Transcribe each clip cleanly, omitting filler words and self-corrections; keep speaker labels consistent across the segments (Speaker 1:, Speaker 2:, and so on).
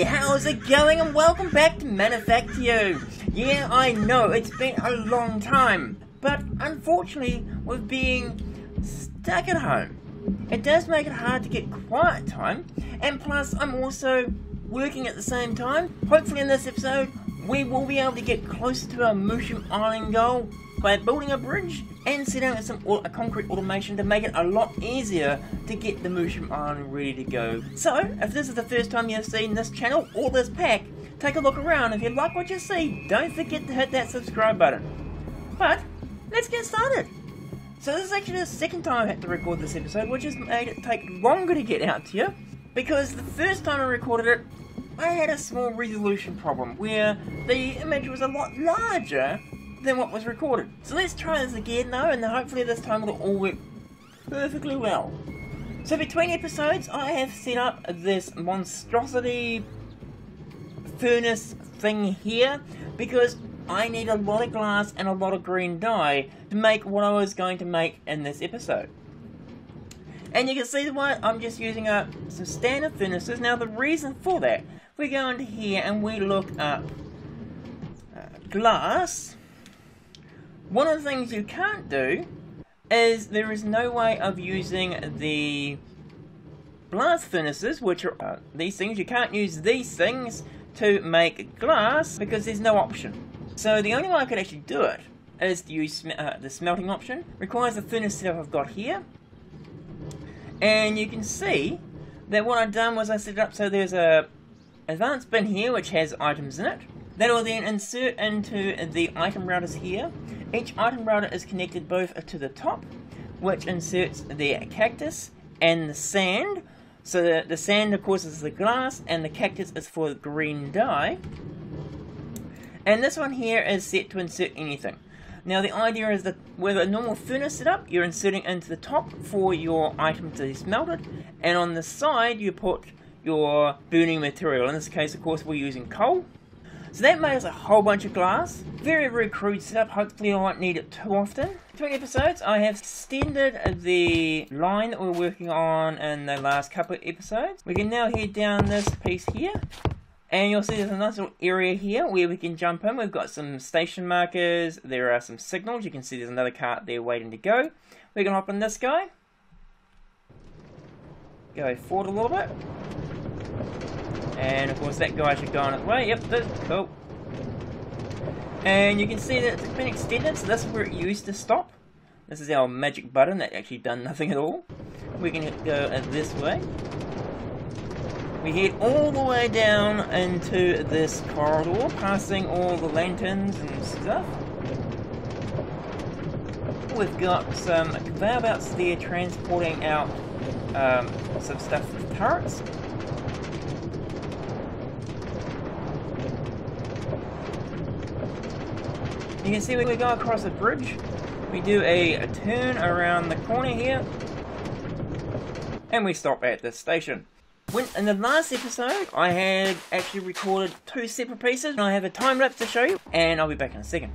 Speaker 1: how's it going, and welcome back to Manufactio. Yeah, I know, it's been a long time, but unfortunately, with being stuck at home, it does make it hard to get quiet time, and plus I'm also working at the same time. Hopefully in this episode, we will be able to get closer to our Mushroom Island goal by building a bridge and setting up a concrete automation to make it a lot easier to get the Mushroom Island ready to go. So, if this is the first time you've seen this channel or this pack, take a look around. If you like what you see, don't forget to hit that subscribe button. But, let's get started. So this is actually the second time I had to record this episode, which has made it take longer to get out to you, because the first time I recorded it, I had a small resolution problem where the image was a lot larger than what was recorded. So let's try this again though, and hopefully this time it'll all work perfectly well. So between episodes, I have set up this monstrosity furnace thing here because I need a lot of glass and a lot of green dye to make what I was going to make in this episode. And you can see why I'm just using some standard furnaces. Now the reason for that, we go into here and we look up glass. One of the things you can't do is there is no way of using the blast furnaces, which are these things. You can't use these things to make glass because there's no option. So the only way I could actually do it is to use the smelting option. Requires the furnace setup I've got here. And you can see that what I've done was I set it up so there's a advanced bin here which has items in it. That will then insert into the item routers here. Each item router is connected both to the top, which inserts the cactus and the sand. So the sand of course is the glass and the cactus is for the green dye. And this one here is set to insert anything. Now the idea is that with a normal furnace setup, you're inserting into the top for your item to be smelted, and on the side you put your burning material. In this case, of course, we're using coal. So that makes a whole bunch of glass. Very, very crude setup. Hopefully I won't need it too often. Between episodes, I have extended the line that we're working on in the last couple of episodes. We can now head down this piece here. And you'll see there's a nice little area here where we can jump in. We've got some station markers. There are some signals. You can see there's another cart there waiting to go. We can hop on this guy. Go forward a little bit. And of course that guy should go on its way. Yep, that's cool. And you can see that it's been extended. So this is where it used to stop. This is our magic button that actually done nothing at all. We can go this way. We head all the way down into this corridor, passing all the lanterns and stuff. We've got some conveyor belts there transporting out some stuff with turrets. You can see when we go across a bridge, we do a turn around the corner here, and we stop at this station. In the last episode, I had actually recorded 2 separate pieces, and I have a time lapse to show you, and I'll be back in a second.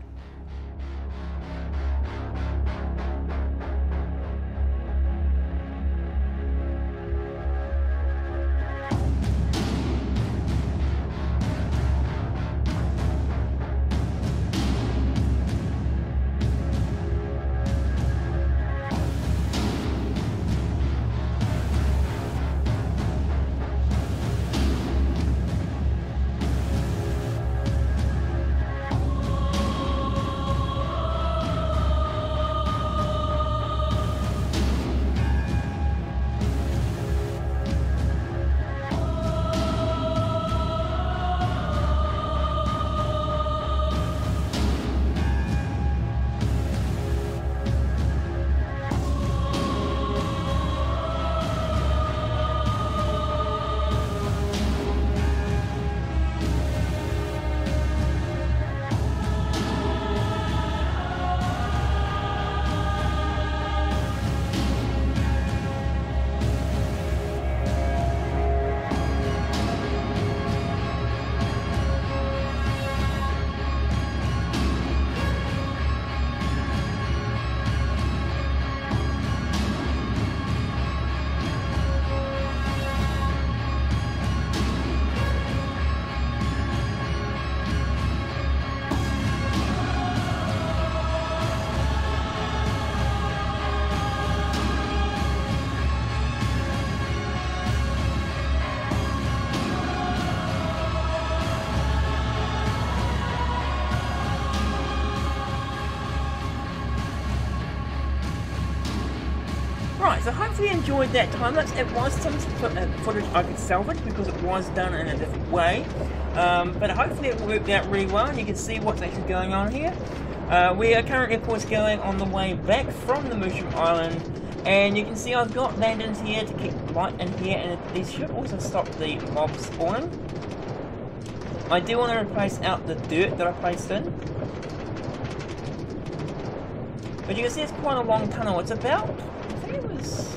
Speaker 1: you enjoyed that time lapse. It was some footage I could salvage because it was done in a different way. But hopefully it worked out really well and you can see what's actually going on here. We are currently, of course, going on the way back from the Mushroom Island. And you can see I've got lanterns here to keep light in here, and these should also stop the mob spawning. I do want to replace out the dirt that I placed in. But you can see it's quite a long tunnel. It's about, I think it was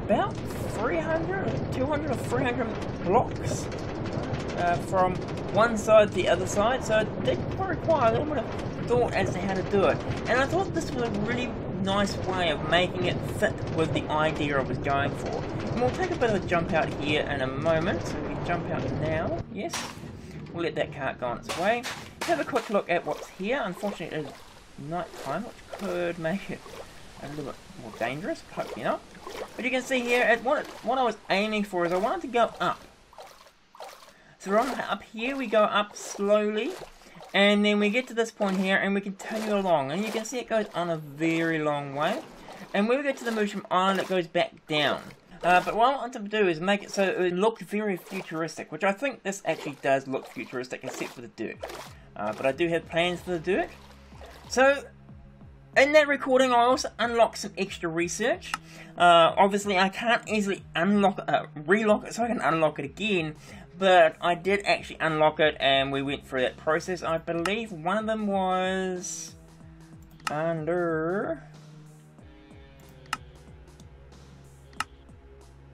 Speaker 1: about 200 or 300 blocks from one side to the other side. So it did require a little bit of thought as to how to do it. And I thought this was a really nice way of making it fit with the idea I was going for. And we'll take a bit of a jump out here in a moment. So we jump out now. Yes. We'll let that cart go on its way. Have a quick look at what's here. Unfortunately, it is night time, which could make it a little bit more dangerous. Hopefully not. But you can see here, what I was aiming for is I wanted to go up. So right up here, we go up slowly. And then we get to this point here and we continue along. And you can see it goes on a very long way. And when we get to the Mushroom Island, it goes back down. But what I want to do is make it so it looks very futuristic. Which I think this actually does look futuristic, except for the dirt. But I do have plans for the dirt. So, in that recording, I also unlocked some extra research. Obviously, I can't easily relock it so I can unlock it again. But I did actually unlock it, and we went through that process. I believe one of them was under...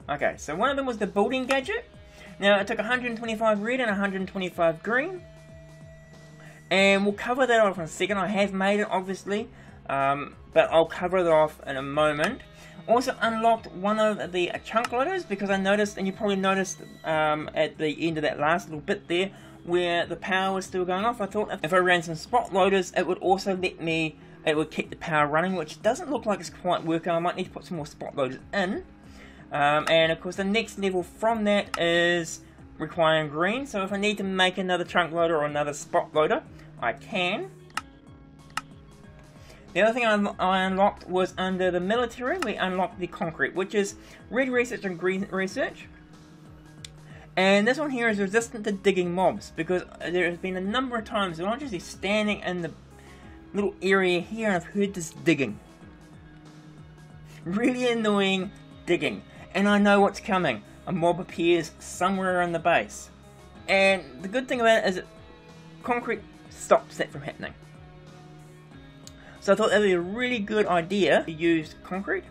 Speaker 1: Okay, so one of them was the building gadget. Now, it took 125 red and 125 green. And we'll cover that off in a second. I have made it, obviously. But I'll cover it off in a moment. Also unlocked one of the chunk loaders because I noticed, and you probably noticed at the end of that last little bit there, where the power was still going off. I thought if I ran some spot loaders, it would also let me, it would keep the power running, which doesn't look like it's quite working. I might need to put some more spot loaders in. And of course the next level from that is requiring green. So if I need to make another chunk loader or another spot loader, I can. The other thing I unlocked was under the military. We unlocked the concrete, which is red research and green research. And this one here is resistant to digging mobs, because there has been a number of times that I'm just standing in the little area here and I've heard this digging. Really annoying digging. And I know what's coming. A mob appears somewhere in the base. And the good thing about it is that concrete stops that from happening. So I thought that would be a really good idea to use concrete.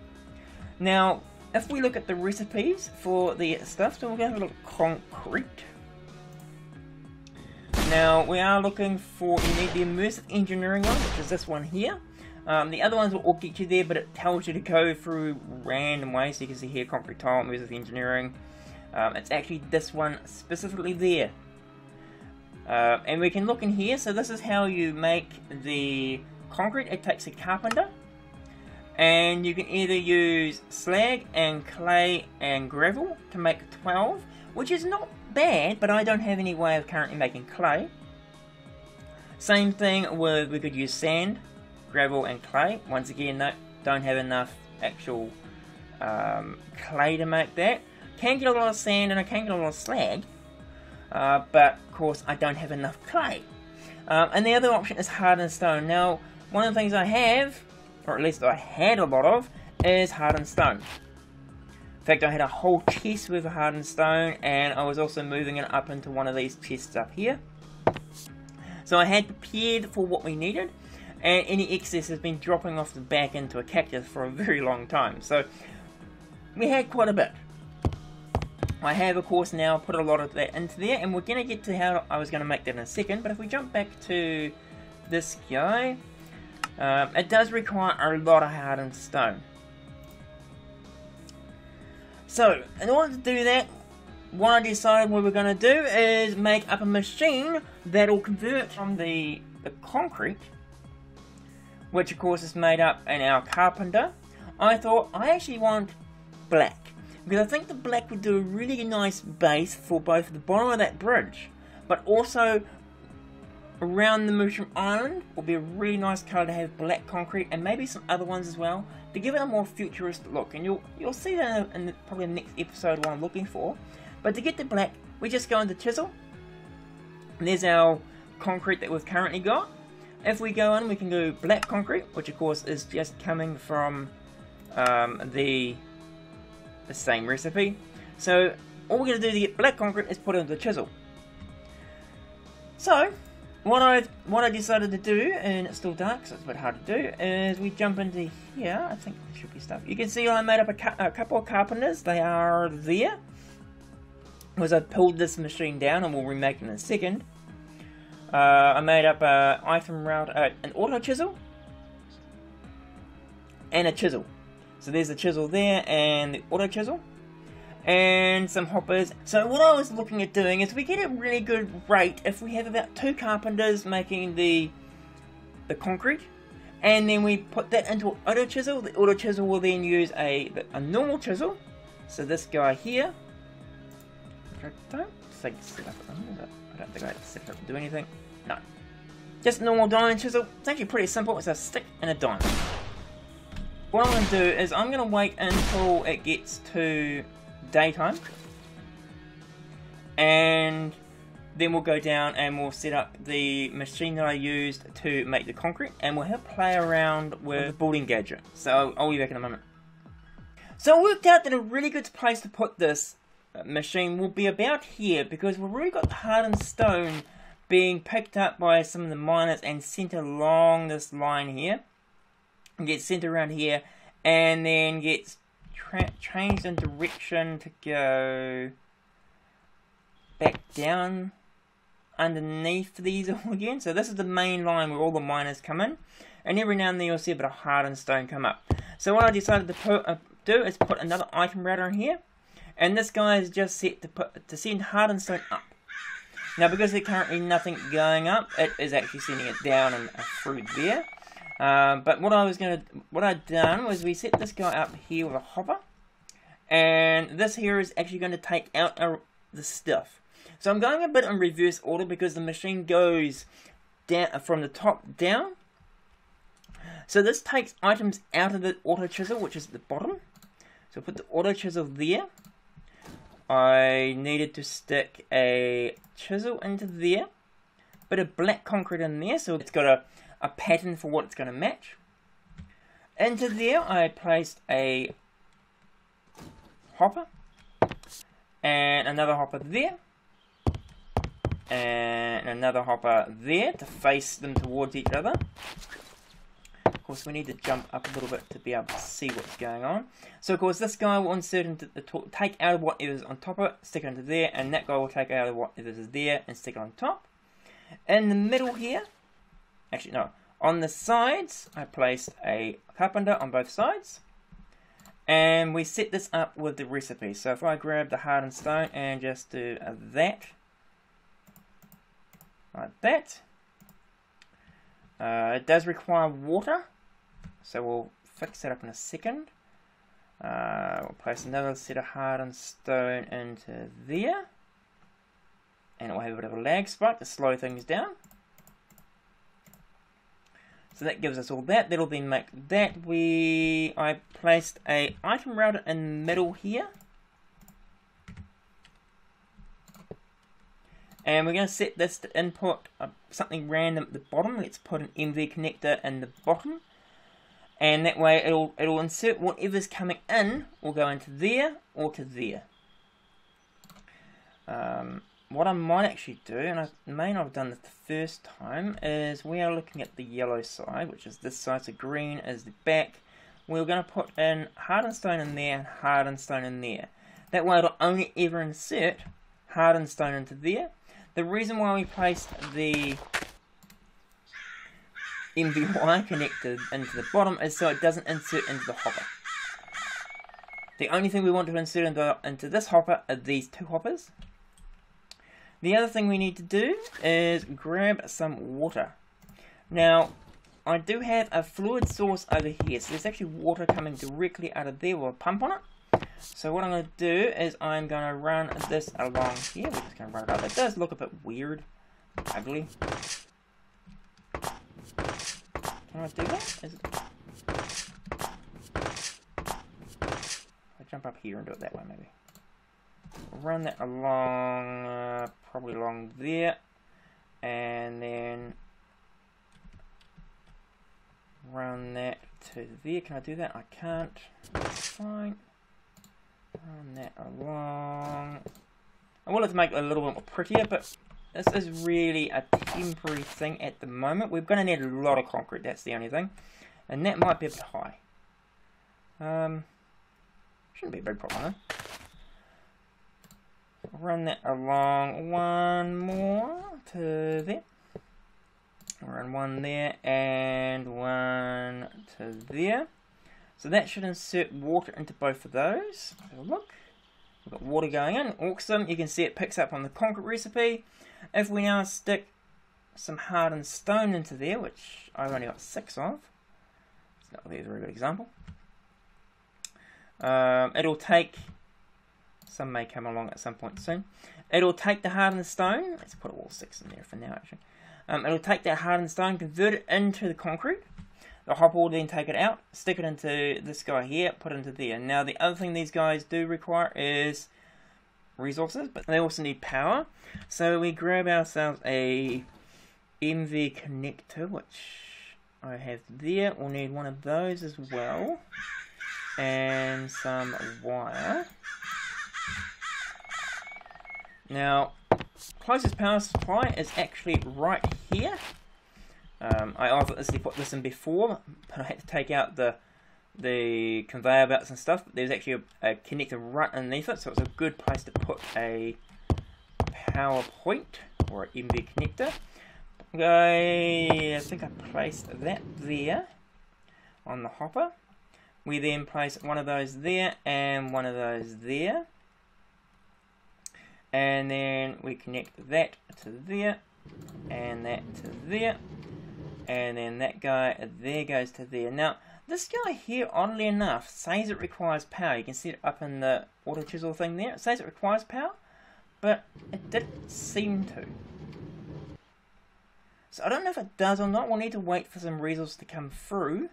Speaker 1: Now, if we look at the recipes for the stuff, so we're going to have a look at concrete. Now, we are looking for, you need the Immersive Engineering one, which is this one here. The other ones will all get you there, but it tells you to go through random ways. So you can see here, concrete tile, Immersive Engineering. It's actually this one specifically there. And we can look in here, so this is how you make the concrete. It takes a carpenter, and you can either use slag and clay and gravel to make 12, which is not bad, but I don't have any way of currently making clay. Same thing with, we could use sand, gravel and clay. Once again, no, don't have enough actual clay to make that. Can get a lot of sand and I can get a lot of slag, but of course I don't have enough clay. And the other option is Hardened Stone. Now, one of the things I have, or at least I had a lot of, is Hardened Stone. In fact, I had a whole chest with a Hardened Stone, and I was also moving it up into one of these chests up here. So I had prepared for what we needed, and any excess has been dropping off the back into a cactus for a very long time. So we had quite a bit. I have, of course, now put a lot of that into there, and we're going to get to how I was going to make that in a second. But if we jump back to this guy, it does require a lot of Hardened Stone. So, in order to do that, what I decided we were going to do is make up a machine that will convert from the concrete, which of course is made up in our carpenter. I thought I actually want black, because I think the black would do a really nice base for both the bottom of that bridge, but also around the mushroom island will be a really nice colour to have black concrete, and maybe some other ones as well, to give it a more futuristic look. And you'll see that in probably the next episode what I'm looking for. But to get the black, we just go into chisel. And there's our concrete that we've currently got. If we go in, we can do black concrete, which of course is just coming from the same recipe. So all we're going to do to get black concrete is put it into the chisel. So what I decided to do, and it's still dark so it's a bit hard to do, is we jump into here. I think there should be stuff. You can see I made up a couple of carpenters. They are there. Because I pulled this machine down, and we'll remake it in a second. I made up an item router, an auto chisel, and a chisel. So there's a chisel there, and the auto chisel, and some hoppers. So what I was looking at doing is we get a really good rate if we have about 2 carpenters making the concrete, and then we put that into an auto chisel. The auto chisel will then use a normal chisel. So this guy here. I don't think set up. I don't think I have to set it up to do anything. No. Just a normal diamond chisel. It's actually pretty simple. It's a stick and a diamond. What I'm going to do is I'm going to wait until it gets to daytime. And then we'll go down and we'll set up the machine that I used to make the concrete. And we'll have a play around with the building gadget. So I'll be back in a moment. So I worked out that a really good place to put this machine will be about here, because we've already got the hardened stone being picked up by some of the miners and sent along this line here, and gets sent around here, and then gets changed in direction to go back down underneath these all again. So this is the main line where all the miners come in, and every now and then you'll see a bit of hardened stone come up. So what I decided to do is put another item router in here. And this guy is just set to send hardened stone up. Now, because there's currently nothing going up, it is actually sending it down and through there. But what I'd done was we set this guy up here with a hopper, and this here is actually going to take out the stuff. So I'm going a bit in reverse order because the machine goes down from the top down. So this takes items out of the auto chisel, which is at the bottom. So put the auto chisel there. I needed to stick a chisel into there, bit of black concrete in there, so it's got a pattern for what it's going to match. Into there I placed a hopper, and another hopper there, and another hopper there to face them towards each other. Of course, we need to jump up a little bit to be able to see what's going on. So, of course, this guy will insert into take out of whatever's on top of it, stick it into there, and that guy will take out of whatever's there and stick it on top. In the middle here, actually no, on the sides, I placed a carpenter on both sides, and we set this up with the recipe. So, if I grab the hardened stone and just do that, like that, it does require water. So we'll fix that up in a second. We'll place another set of hardened stone into there. And it will have a bit of a lag spike to slow things down. So that gives us all that. That'll then make that. I placed a item router in the middle here. And we're going to set this to input something random at the bottom. Let's put an MV connector in the bottom. And that way it'll insert whatever's coming in will go into there or to there. What I might actually do, and I may not have done this the first time, is we are looking at the yellow side, which is this side, so green is the back. We're going to put in hardened stone in there and hardened stone in there. That way it'll only ever insert hardened stone into there. The reason why we placed the MVY connected into the bottom is so it doesn't insert into the hopper. The only thing we want to insert into this hopper are these 2 hoppers. The other thing we need to do is grab some water. Now, I do have a fluid source over here, so there's actually water coming directly out of there with a pump on it. So what I'm going to do is I'm going to run this along here. We're just going to run it up. It does look a bit weird, ugly. Can I do that? Is it... I'll jump up here and do it that way, maybe. Run that along, probably along there, and then run that to there. Can I do that? I can't. That's fine. Run that along. I wanted to make it a little bit more prettier, but this is really a temporary thing at the moment. We're going to need a lot of concrete, that's the only thing. And that might be a bit high. Shouldn't be a big problem, though. Run that along one more to there. Run one there and one to there. So that should insert water into both of those. Have a look. We've got water going in. Awesome. You can see it picks up on the concrete recipe. If we now stick some hardened stone into there, which I've only got 6 of. It's not really a very good example. It'll take... Some may come along at some point soon. It'll take the hardened stone. Let's put all 6 in there for now, actually. It'll take that hardened stone, convert it into the concrete. The hopper will then take it out, stick it into this guy here, put it into there. Now, the other thing these guys do require is resources, but they also need power. So we grab ourselves a MV connector, which I have there. We'll need one of those as well. And some wire. Now, closest power supply is actually right here. I obviously put this in before, but I had to take out the conveyor belts and stuff. But there's actually a connector right underneath it, so it's a good place to put a power point or an MV connector. I think I placed that there on the hopper. We then place one of those there and one of those there. And then we connect that to there, and that to there, and then that guy there goes to there. Now, this guy here, oddly enough, says it requires power. You can see it up in the auto chisel thing there. It says it requires power, but it didn't seem to. So I don't know if it does or not. We'll need to wait for some resources to come through,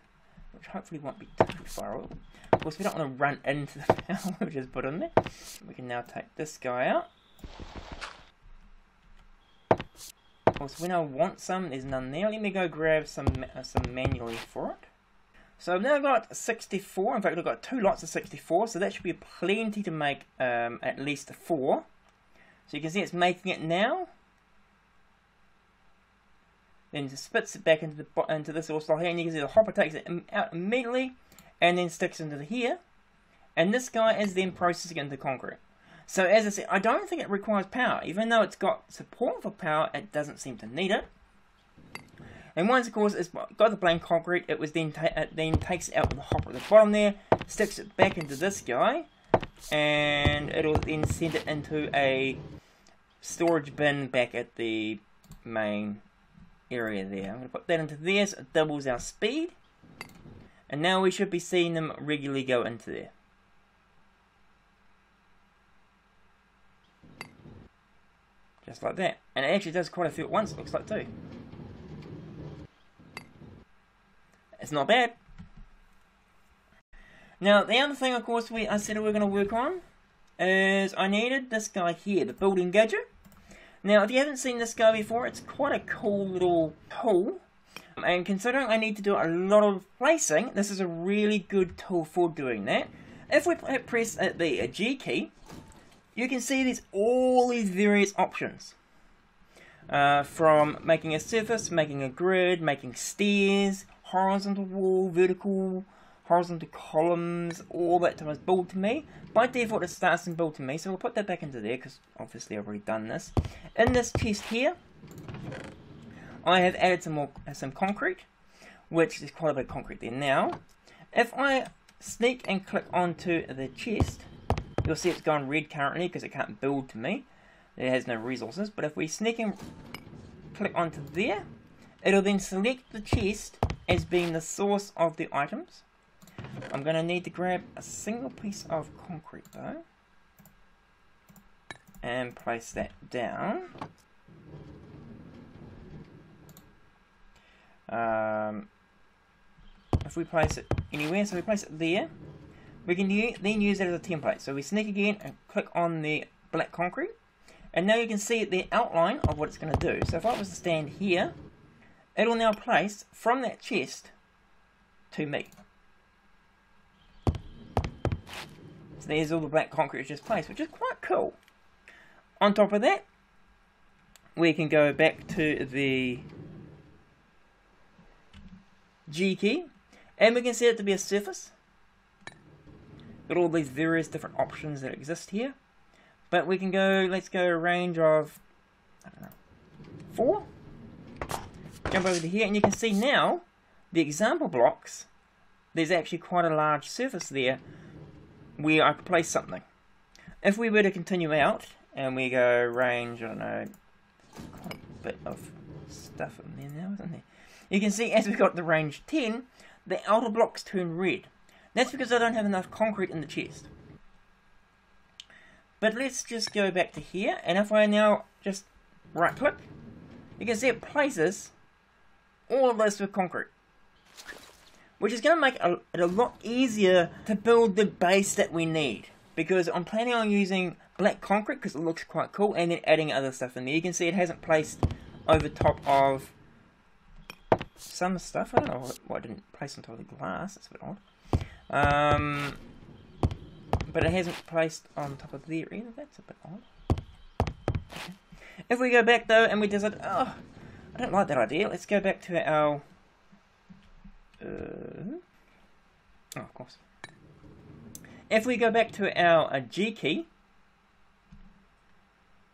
Speaker 1: which hopefully won't be too far away. Of course, we don't want to run into the power we just put in there. We can now take this guy out. Of course, when I want some, there's none there. Let me go grab some manually for it. So I've now got 64. In fact, I've got 2 lots of 64, so that should be plenty to make at least 4. So you can see it's making it now. Then it spits it back into this little slot here, and you can see the hopper takes it out immediately, and then sticks into here. And this guy is then processing into concrete. So as I said, I don't think it requires power. Even though it's got support for power, it doesn't seem to need it. And once, of course, it's got the blank concrete, it was then takes it out with the hopper at the bottom there, sticks it back into this guy, and it'll then send it into a storage bin back at the main area there. I'm going to put that into there so it doubles our speed. And now we should be seeing them regularly go into there. Just like that. And it actually does quite a few at once, it looks like too. It's not bad. Now, the other thing, of course, I said we're going to work on is I needed this guy here, the building gadget. Now, if you haven't seen this guy before, it's quite a cool little tool. And considering I need to do a lot of placing, this is a really good tool for doing that. If we press the G key, you can see there's all these various options. From making a surface, making a grid, making stairs, horizontal wall, vertical, horizontal columns, all that type of build to me. By default it starts in build to me, so we'll put that back into there because obviously I've already done this. In this chest here, I have added some concrete, which is quite a bit of concrete there. Now, if I sneak and click onto the chest, you'll see it's gone red currently because it can't build to me. It has no resources. But if we sneak and click onto there, it'll then select the chest as being the source of the items. I'm going to need to grab a single piece of concrete though, and place that down. if we place it anywhere, so we place it there, we can then use it as a template. So we sneak again and click on the black concrete, and now you can see the outline of what it's going to do. So if I was to stand here, it'll now place from that chest to me. So there's all the black concrete just placed, which is quite cool. On top of that, we can go back to the G key, and we can set it to be a surface. Got all these various different options that exist here, but we can go, let's go a range of, I don't know, 4. Jump over to here, and you can see now the example blocks, there's actually quite a large surface there where I could place something. If we were to continue out and we go range, I don't know, quite a bit of stuff in there now, isn't there? You can see as we got the range 10, the outer blocks turn red. That's because I don't have enough concrete in the chest. But let's just go back to here, and if I now just right click, you can see it places all of this with concrete, which is going to make it a lot easier to build the base that we need, because I'm planning on using black concrete because it looks quite cool, and then adding other stuff in there. You can see it hasn't placed over top of some stuff. I don't know why I didn't place on top of the glass, that's a bit odd. But it hasn't placed on top of there either, that's a bit odd. Okay. If we go back though and we decide, oh, I don't like that idea, let's go back to our oh, of course. If we go back to our G key,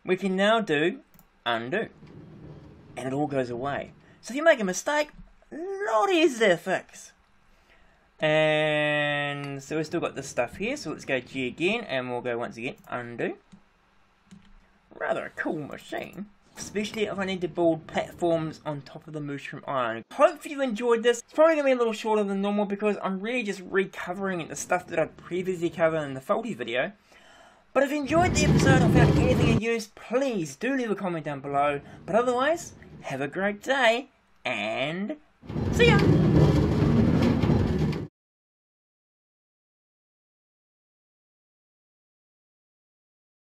Speaker 1: we can now do undo, and it all goes away. So if you make a mistake, a lot easier to fix. And so we've still got this stuff here, so let's go G again, and we'll go once again undo. Rather a cool machine, especially if I need to build platforms on top of the mushroom iron. Hopefully you enjoyed this. It's probably going to be a little shorter than normal because I'm really just recovering the stuff that I previously covered in the faulty video. But if you enjoyed the episode or found anything of use, please do leave a comment down below. But otherwise, have a great day, and see ya!